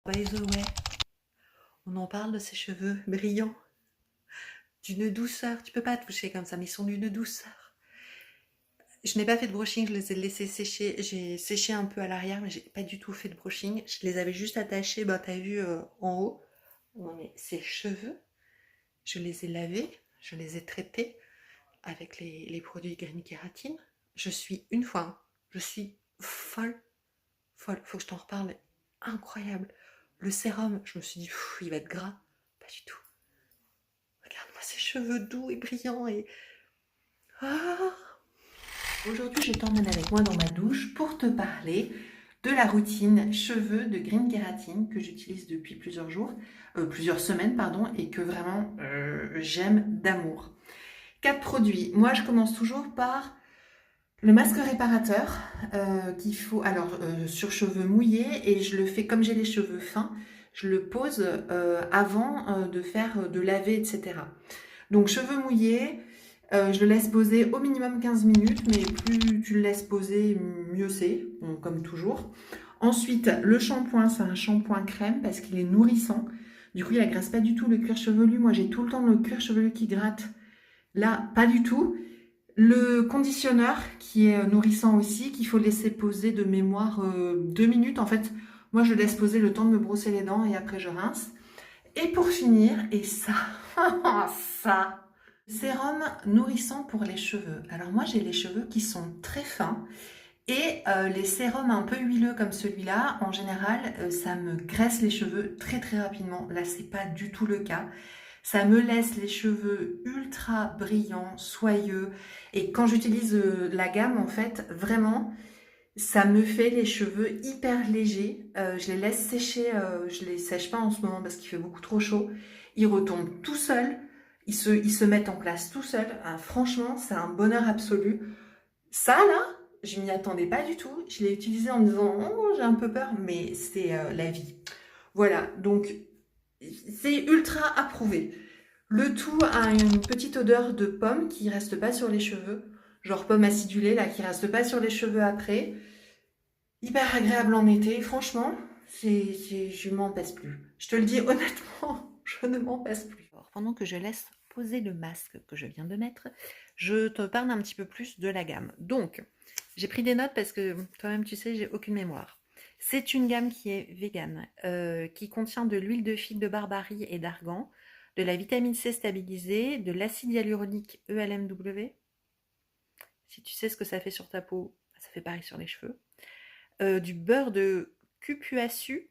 By the way, on en parle de ses cheveux brillants, d'une douceur. Tu peux pas toucher comme ça, mais ils sont d'une douceur. Je n'ai pas fait de brushing, je les ai laissés sécher. J'ai séché un peu à l'arrière, mais j'ai pas du tout fait de brushing. Je les avais juste attachés, bah t'as vu en haut. Non mais ces cheveux, je les ai lavés, je les ai traités avec les produits Green Kératine. Je suis une fois, hein, je suis folle, folle. Faut que je t'en reparle. Incroyable. Le sérum, je me suis dit, il va être gras. Pas du tout. Regarde-moi ces cheveux doux et brillants et... Ah. Aujourd'hui, je t'emmène avec moi dans ma douche pour te parler de la routine cheveux de Green Kératine que j'utilise depuis plusieurs semaines, pardon, et que vraiment j'aime d'amour. 4 produits. Moi, je commence toujours par le masque réparateur qu'il faut sur cheveux mouillés, et je le fais comme j'ai les cheveux fins. Je le pose avant de laver, etc. Donc cheveux mouillés, je le laisse poser au minimum 15 minutes, mais plus tu le laisses poser, mieux c'est, bon, comme toujours. Ensuite, le shampoing, c'est un shampoing crème parce qu'il est nourrissant. Du coup, il agresse pas du tout le cuir chevelu. Moi, j'ai tout le temps le cuir chevelu qui gratte. Là, pas du tout. Le conditionneur qui est nourrissant aussi, qu'il faut laisser poser de mémoire 2 minutes. En fait, moi, je laisse poser le temps de me brosser les dents et après, je rince. Et pour finir, et ça, ça, sérum nourrissant pour les cheveux. Alors moi, j'ai les cheveux qui sont très fins et les sérums un peu huileux comme celui-là, en général, ça me graisse les cheveux très très rapidement. Là, c'est pas du tout le cas. Ça me laisse les cheveux ultra brillants, soyeux. Et quand j'utilise la gamme, en fait, vraiment, ça me fait les cheveux hyper légers. Je les laisse sécher, je les sèche pas en ce moment parce qu'il fait beaucoup trop chaud. Ils retombent tout seuls, ils se mettent en place tout seuls. Ah, franchement, c'est un bonheur absolu. Ça là, je m'y attendais pas du tout. Je l'ai utilisé en me disant oh, j'ai un peu peur, mais c'est la vie. Voilà, donc c'est ultra approuvé. Le tout a une petite odeur de pomme qui reste pas sur les cheveux, genre pomme acidulée là qui reste pas sur les cheveux après. Hyper agréable en été, franchement, je m'en passe plus. Je te le dis honnêtement, je ne m'en passe plus. Alors, pendant que je laisse poser le masque que je viens de mettre, je te parle un petit peu plus de la gamme. Donc, j'ai pris des notes parce que toi-même tu sais, j'ai aucune mémoire. C'est une gamme qui est végane, qui contient de l'huile de figue de barbarie et d'argan, de la vitamine C stabilisée, de l'acide hyaluronique ELMW. Si tu sais ce que ça fait sur ta peau, ça fait pareil sur les cheveux. Du beurre de cupuaçu,